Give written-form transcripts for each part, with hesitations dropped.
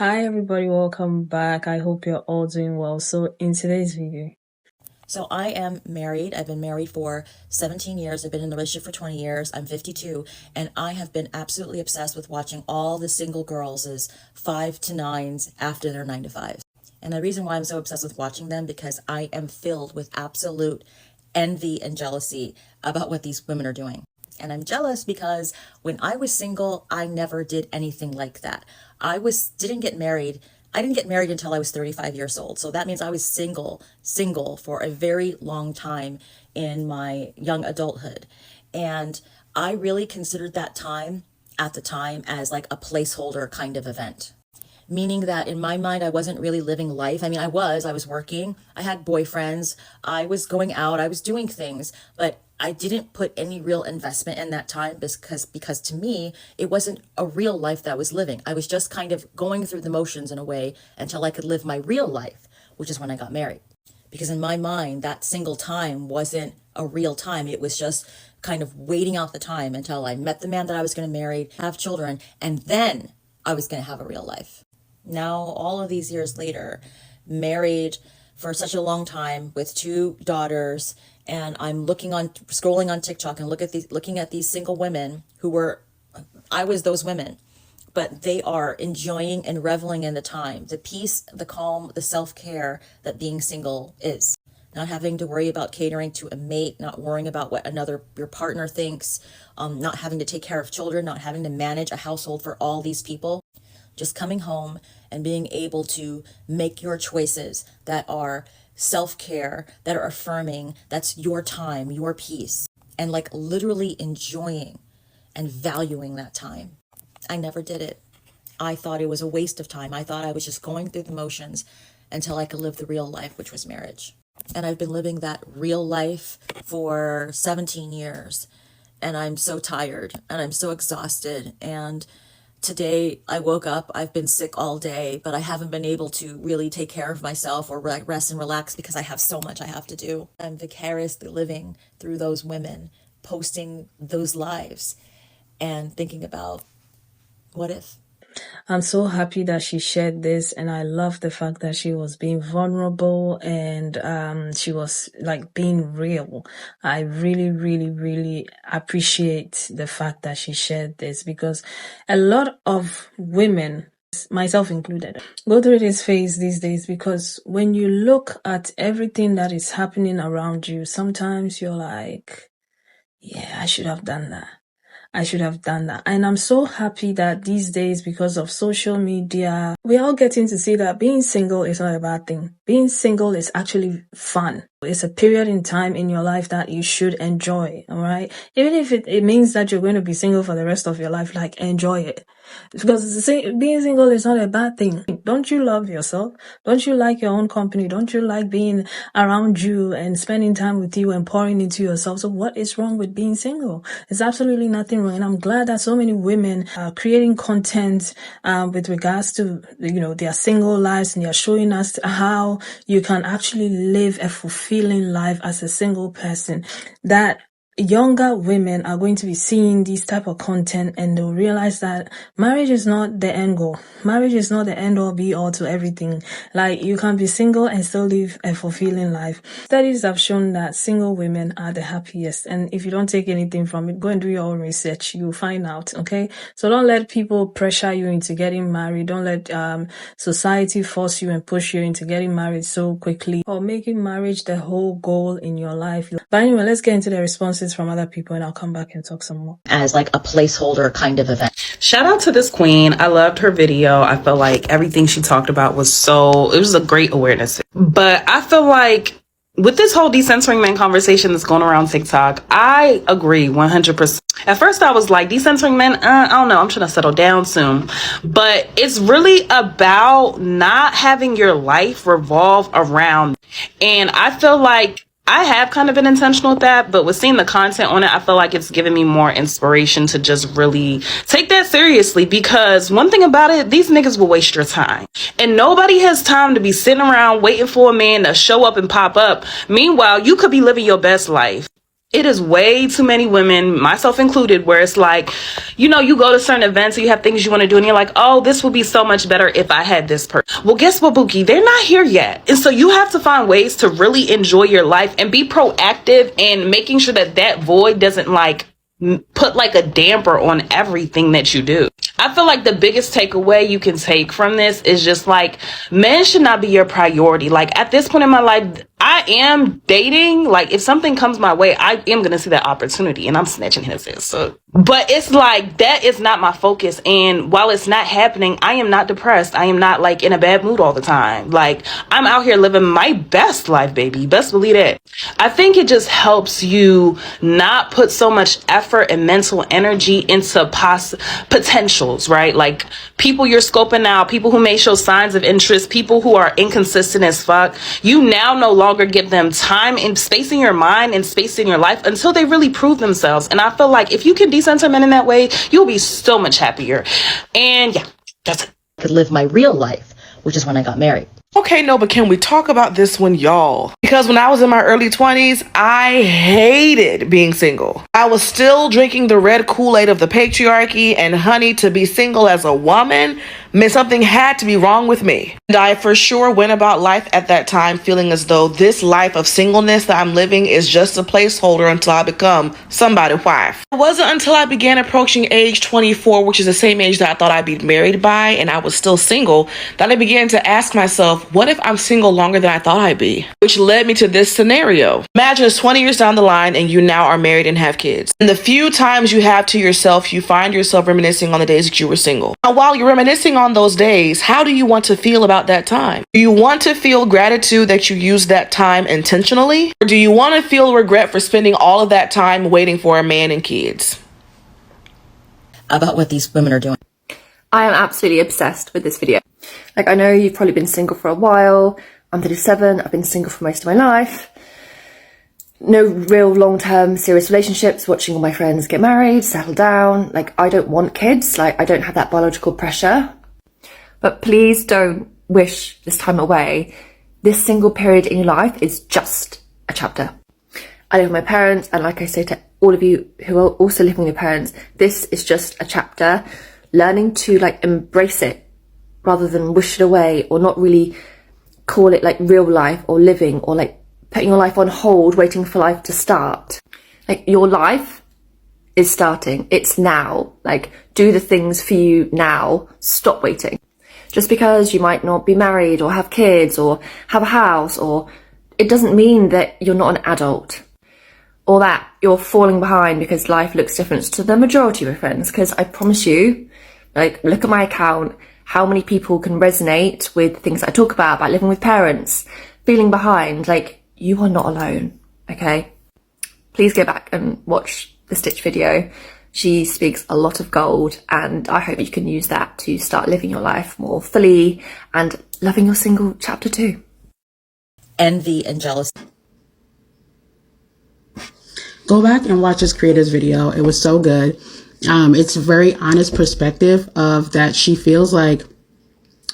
Hi everybody, welcome back. I hope you're all doing well. So in today's video, So I am married. I've been married for 17 years. I've been in a relationship for 20 years. I'm 52, and I have been absolutely obsessed with watching all the single girls' 5 to 9s after their 9 to 5s. And the reason why I'm so obsessed with watching them because I am filled with absolute envy and jealousy about what these women are doing. And I'm jealous because when I was single, I never did anything like that. Didn't get married. I didn't get married until I was 35 years old. So that means I was single for a very long time in my young adulthood. And I really considered that time at the time as like a placeholder kind of event, meaning that in my mind, I wasn't really living life. I mean, I was working, I had boyfriends, I was going out, I was doing things, but I didn't put any real investment in that time because to me, it wasn't a real life that I was living. I was just kind of going through the motions in a way until I could live my real life, which is when I got married. Because in my mind, that single time wasn't a real time. It was just kind of waiting out the time until I met the man that I was going to marry, have children, and then I was going to have a real life. Now, all of these years later, married for such a long time with 2 daughters, and I'm scrolling on TikTok and looking at these single women I was those women, but they are enjoying and reveling in the time, the peace, the calm, the self-care that being single is. Not having to worry about catering to a mate, not worrying about what your partner thinks, not having to take care of children, not having to manage a household for all these people. Just coming home and being able to make your choices that are self-care, that are affirming, that's your time, your peace, and like literally enjoying and valuing that time. I never did it. I thought it was a waste of time. I thought I was just going through the motions until I could live the real life, which was marriage. And I've been living that real life for 17 years. And I'm so tired and I'm so exhausted. And today I woke up, I've been sick all day, but I haven't been able to really take care of myself or rest and relax because I have so much I have to do. I'm vicariously living through those women, posting those lives and thinking about what if. I'm so happy that she shared this, and I love the fact that she was being vulnerable and she was like being real. I really, really, really appreciate the fact that she shared this because a lot of women, myself included, go through this phase these days because when you look at everything that is happening around you, sometimes you're like, yeah, I should have done that. I should have done that. And I'm so happy that these days, because of social media, we're all getting to see that being single is not a bad thing. Being single is actually fun. It's a period in time in your life that you should enjoy, all right? Even if it means that you're going to be single for the rest of your life, like enjoy it. Because being single is not a bad thing. Don't you love yourself? Don't you like your own company? Don't you like being around you and spending time with you and pouring into yourself? So what is wrong with being single? There's absolutely nothing wrong. And I'm glad that so many women are creating content with regards to, their single lives, and they're showing us how you can actually live a fulfilling life as a single person. That younger women are going to be seeing this type of content and they'll realize that marriage is not the end goal. Marriage is not the end all be all to everything. Like, you can be single and still live a fulfilling life. Studies have shown that single women are the happiest. And if you don't take anything from it, go and do your own research. You'll find out, okay? So don't let people pressure you into getting married. Don't let society force you and push you into getting married so quickly or making marriage the whole goal in your life. But anyway, let's get into the responses from other people and I'll come back and talk some more. As like a placeholder kind of event. Shout out to this queen. I loved her video. I felt like everything she talked about it was a great awareness. But I feel like with this whole decentering men conversation that's going around TikTok, I agree 100%. At first I was like, decentering men, I don't know, I'm trying to settle down soon. But it's really about not having your life revolve around. And I feel like I have kind of been intentional with that, but with seeing the content on it, I feel like it's given me more inspiration to just really take that seriously, because one thing about it, these niggas will waste your time. And nobody has time to be sitting around waiting for a man to show up and pop up. Meanwhile, you could be living your best life. It is way too many women, myself included, where it's like, you know, you go to certain events, or you have things you want to do, and you're like, oh, this would be so much better if I had this person. Well, guess what, Buki? They're not here yet. And so you have to find ways to really enjoy your life and be proactive in making sure that that void doesn't like put like a damper on everything that you do. I feel like the biggest takeaway you can take from this is just like, men should not be your priority. Like at this point in my life, I am dating. Like if something comes my way, I am going to see that opportunity and I'm snatching his ass. So, but it's like, that is not my focus. And while it's not happening, I am not depressed. I am not like in a bad mood all the time. Like I'm out here living my best life, baby. Best believe that. I think it just helps you not put so much effort and mental energy into potentials, right? Like people you're scoping out, people who may show signs of interest, people who are inconsistent as fuck. You now no longer give them time and space in your mind and space in your life until they really prove themselves. And I feel like if you can decenter men in that way, you'll be so much happier. And yeah, that's it. I could live my real life, which is when I got married. Okay, no, but can we talk about this one, y'all? Because when I was in my early 20s, I hated being single. I was still drinking the red Kool-Aid of the patriarchy, and honey, to be single as a woman meant something had to be wrong with me. And I for sure went about life at that time feeling as though this life of singleness that I'm living is just a placeholder until I become somebody's wife. It wasn't until I began approaching age 24, which is the same age that I thought I'd be married by, and I was still single, that I began to ask myself, what if I'm single longer than I thought I'd be? Which led me to this scenario. Imagine it's 20 years down the line and you now are married and have kids. And the few times you have to yourself, you find yourself reminiscing on the days that you were single. Now, while you're reminiscing on those days, how do you want to feel about that time? Do you want to feel gratitude that you used that time intentionally? Or do you want to feel regret for spending all of that time waiting for a man and kids? About what these women are doing. I am absolutely obsessed with this video. Like, I know you've probably been single for a while. I'm 37. I've been single for most of my life. No real long-term serious relationships, watching all my friends get married, settle down. Like, I don't want kids. Like, I don't have that biological pressure. But please don't wish this time away. This single period in your life is just a chapter. I live with my parents, and like I say to all of you who are also living with your parents, this is just a chapter. Learning to like embrace it rather than wish it away, or not really call it like real life or living, or like putting your life on hold waiting for life to start. Like, your life is starting. It's now. Like, do the things for you now. Stop waiting. Just because you might not be married or have kids or have a house, or it doesn't mean that you're not an adult, or that you're falling behind because life looks different to the majority of your friends. Because I promise you, like, look at my account, how many people can resonate with things that I talk about living with parents, feeling behind. Like, you are not alone, okay? Please go back and watch the Stitch video. She speaks a lot of gold, and I hope you can use that to start living your life more fully and loving your single chapter too. Envy and jealousy. Go back and watch this creator's video. It was so good. It's a very honest perspective of that she feels like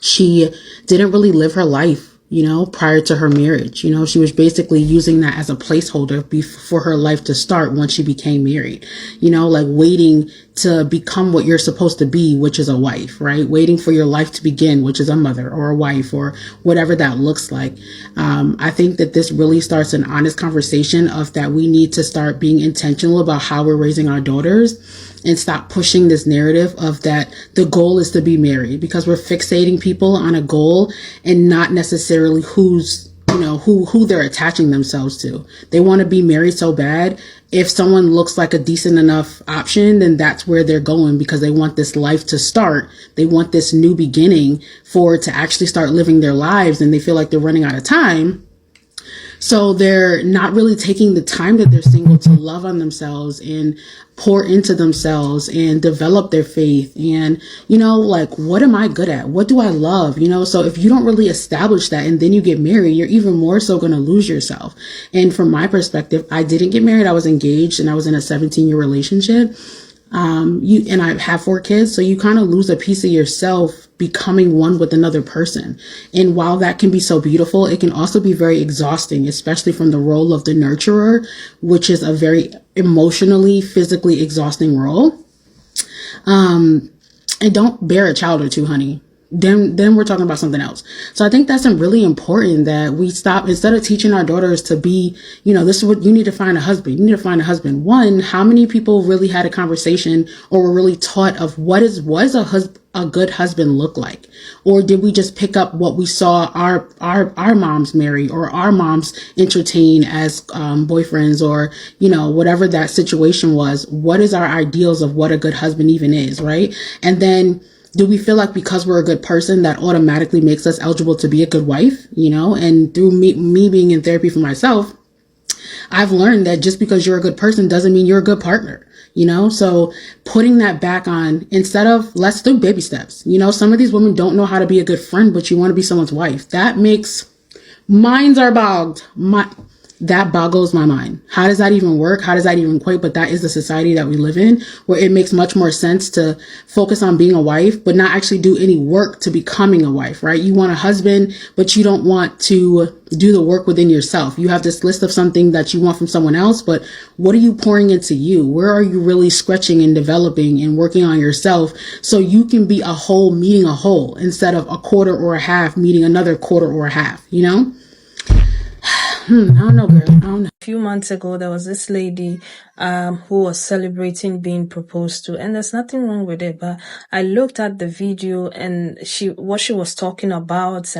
she didn't really live her life, you know, prior to her marriage. You know, she was basically using that as a placeholder for her life to start once she became married, you know, like waiting to become what you're supposed to be, which is a wife, right? Waiting for your life to begin, which is a mother or a wife or whatever that looks like. I think that this really starts an honest conversation of that we need to start being intentional about how we're raising our daughters, and stop pushing this narrative of that the goal is to be married, because we're fixating people on a goal and not necessarily who's, you know, who they're attaching themselves to. They want to be married so bad. If someone looks like a decent enough option, then that's where they're going, because they want this life to start. They want this new beginning for it to actually start living their lives, and they feel like they're running out of time. So they're not really taking the time that they're single to love on themselves and pour into themselves and develop their faith. And, you know, like, what am I good at? What do I love? You know, so if you don't really establish that and then you get married, you're even more so going to lose yourself. And from my perspective, I didn't get married. I was engaged and I was in a 17-year relationship. And I have 4 kids. So you kind of lose a piece of yourself becoming one with another person. And while that can be so beautiful, it can also be very exhausting, especially from the role of the nurturer, which is a very emotionally, physically exhausting role. And don't bear a child or two, honey. Then we're talking about something else. So I think that's really important that we stop, instead of teaching our daughters to be, this is what you need to find a husband. You need to find a husband. One, how many people really had a conversation or were really taught of what does a good husband look like? Or did we just pick up what we saw our moms marry or our moms entertain as boyfriends, or, whatever that situation was? What is our ideals of what a good husband even is, right? And then do we feel like because we're a good person that automatically makes us eligible to be a good wife? And through me being in therapy for myself, I've learned that just because you're a good person doesn't mean you're a good partner. So putting that back on, instead of, let's do baby steps. Some of these women don't know how to be a good friend, but you want to be someone's wife. That makes, minds are bogged. That boggles my mind. How does that even work? How does that even equate? But that is the society that we live in, where it makes much more sense to focus on being a wife, but not actually do any work to becoming a wife, right? You want a husband, but you don't want to do the work within yourself. You have this list of something that you want from someone else, but what are you pouring into you? Where are you really stretching and developing and working on yourself so you can be a whole meeting a whole instead of a quarter or a half meeting another quarter or a half, I don't know, girl. I don't know. A few months ago, there was this lady who was celebrating being proposed to, and there's nothing wrong with it, but I looked at the video and what she was talking about,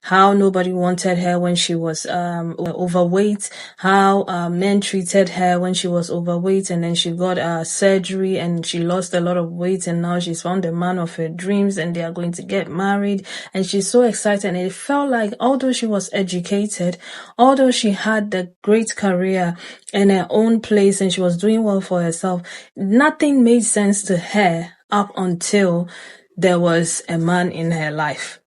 how nobody wanted her when she was overweight, how men treated her when she was overweight, and then she got surgery and she lost a lot of weight, and now she's found the man of her dreams and they are going to get married, and she's so excited. And it felt like, although she was educated, although she had the great career in her own place and she was doing well for herself, nothing made sense to her up until there was a man in her life.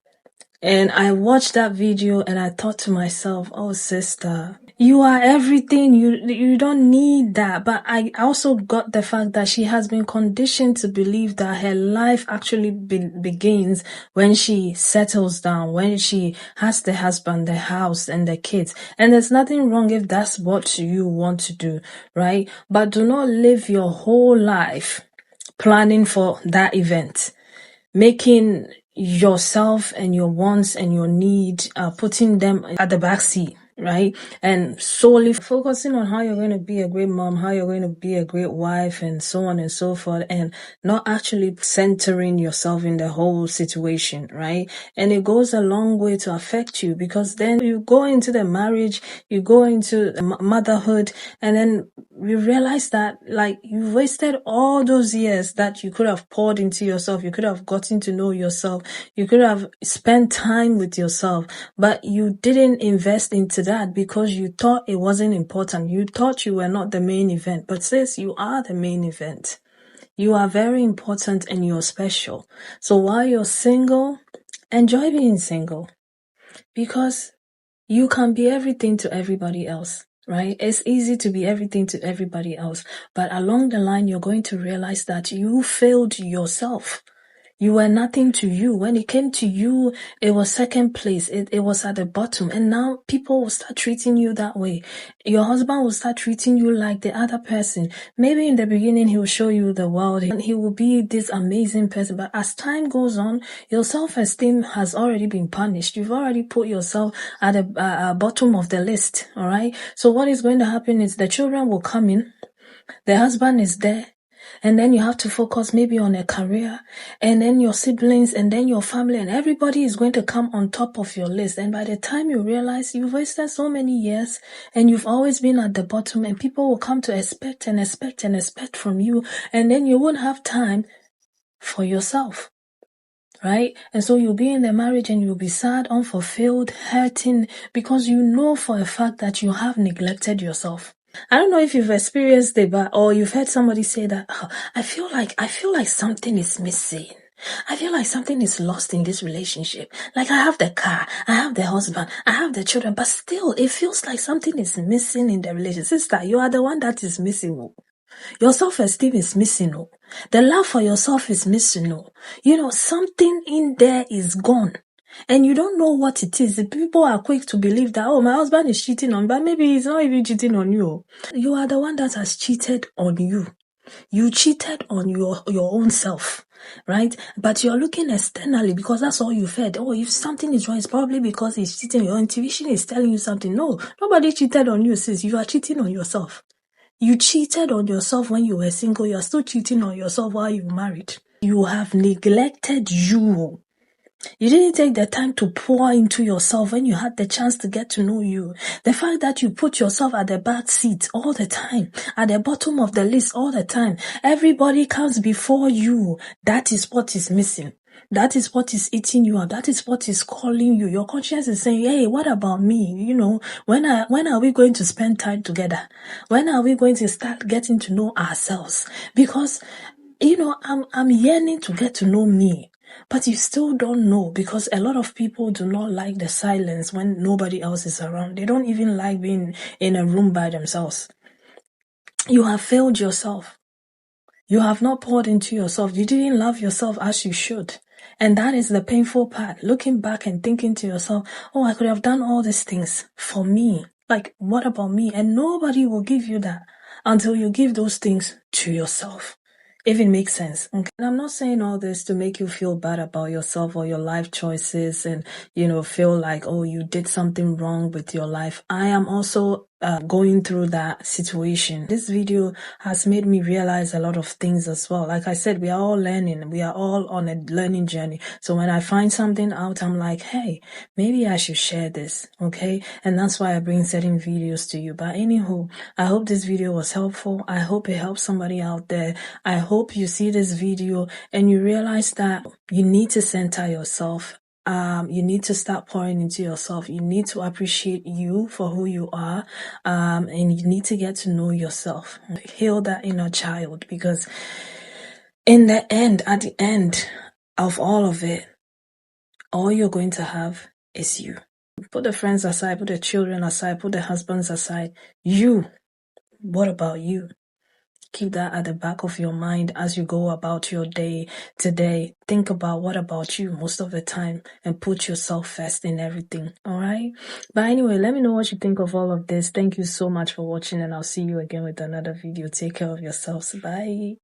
And I watched that video and I thought to myself, oh sister, you are everything. You don't need that. But I also got the fact that she has been conditioned to believe that her life actually begins when she settles down, when she has the husband, the house, and the kids. And there's nothing wrong if that's what you want to do, right? But do not live your whole life planning for that event, making yourself and your wants and your need, putting them at the back seat, right? And solely focusing on how you're going to be a great mom, how you're going to be a great wife, and so on and so forth, and not actually centering yourself in the whole situation, right? And it goes a long way to affect you, because then you go into the marriage, you go into motherhood, and then you realize that, like, you wasted all those years that you could have poured into yourself. You could have gotten to know yourself. You could have spent time with yourself, but you didn't invest into that because you thought it wasn't important. You thought you were not the main event, but sis, you are the main event. You are very important and you're special. So while you're single, enjoy being single, because you can be everything to everybody else. Right? It's easy to be everything to everybody else, but along the line, you're going to realize that you failed yourself. You were nothing to you. When it came to you, it was second place. It was at the bottom. And now people will start treating you that way. Your husband will start treating you like the other person. Maybe in the beginning, he will show you the world and he will be this amazing person. But as time goes on, your self-esteem has already been punished. You've already put yourself at the bottom of the list. All right. So what is going to happen is the children will come in. The husband is there. And then you have to focus maybe on a career, and then your siblings, and then your family, and everybody is going to come on top of your list. And by the time you realize you've wasted so many years and you've always been at the bottom, and people will come to expect and expect and expect from you, and then you won't have time for yourself. Right? And so you'll be in the marriage and you'll be sad, unfulfilled, hurting, because you know for a fact that you have neglected yourself. I don't know if you've experienced it, or you've heard somebody say that, oh, I feel like something is missing. I feel like something is lost in this relationship. Like, I have the car, I have the husband, I have the children, but still it feels like something is missing in the relationship. Sister, you are the one that is missing. Your self-esteem is missing. Oh. The love for yourself is missing. Oh. You know, something in there is gone. And you don't know what it is. The people are quick to believe that, oh, my husband is cheating on me, but maybe he's not even cheating on you. You are the one that has cheated on you. You cheated on your own self, right? But you're looking externally because that's all you've heard. Oh, if something is wrong, it's probably because he's cheating. Your intuition is telling you something. No, nobody cheated on you, sis. You are cheating on yourself. You cheated on yourself when you were single. You are still cheating on yourself while you're married. You have neglected you. You didn't take the time to pour into yourself when you had the chance to get to know you. The fact that you put yourself at the back seat all the time, at the bottom of the list all the time, everybody comes before you. That is what is missing. That is what is eating you up. That is what is calling you. Your conscience is saying, hey, what about me? You know, when are we going to spend time together? When are we going to start getting to know ourselves? Because, you know, I'm yearning to get to know me. But you still don't know, because a lot of people do not like the silence when nobody else is around. They don't even like being in a room by themselves. You have failed yourself. You have not poured into yourself. You didn't love yourself as you should. And that is the painful part. Looking back and thinking to yourself, oh, I could have done all these things for me. Like, what about me? And nobody will give you that until you give those things to yourself. If it makes sense. Okay. And I'm not saying all this to make you feel bad about yourself or your life choices and, you know, feel like, oh, you did something wrong with your life. I am also going through that situation. This video has made me realize a lot of things as well. Like I said, we are all learning. We are all on a learning journey. So when I find something out, I'm like, hey, maybe I should share this. Okay. And that's why I bring certain videos to you. But anywho, I hope this video was helpful. I hope it helps somebody out there. I hope you see this video and you realize that you need to center yourself. You need to start pouring into yourself. You need to appreciate you for who you are. And you need to get to know yourself. Heal that inner child, because in the end, at the end of all of it, all you're going to have is you. Put the friends aside, put the children aside, put the husbands aside. You. What about you? Keep that at the back of your mind as you go about your day today. Think about what about you most of the time and put yourself first in everything. All right. But anyway, let me know what you think of all of this. Thank you so much for watching, and I'll see you again with another video. Take care of yourselves. Bye.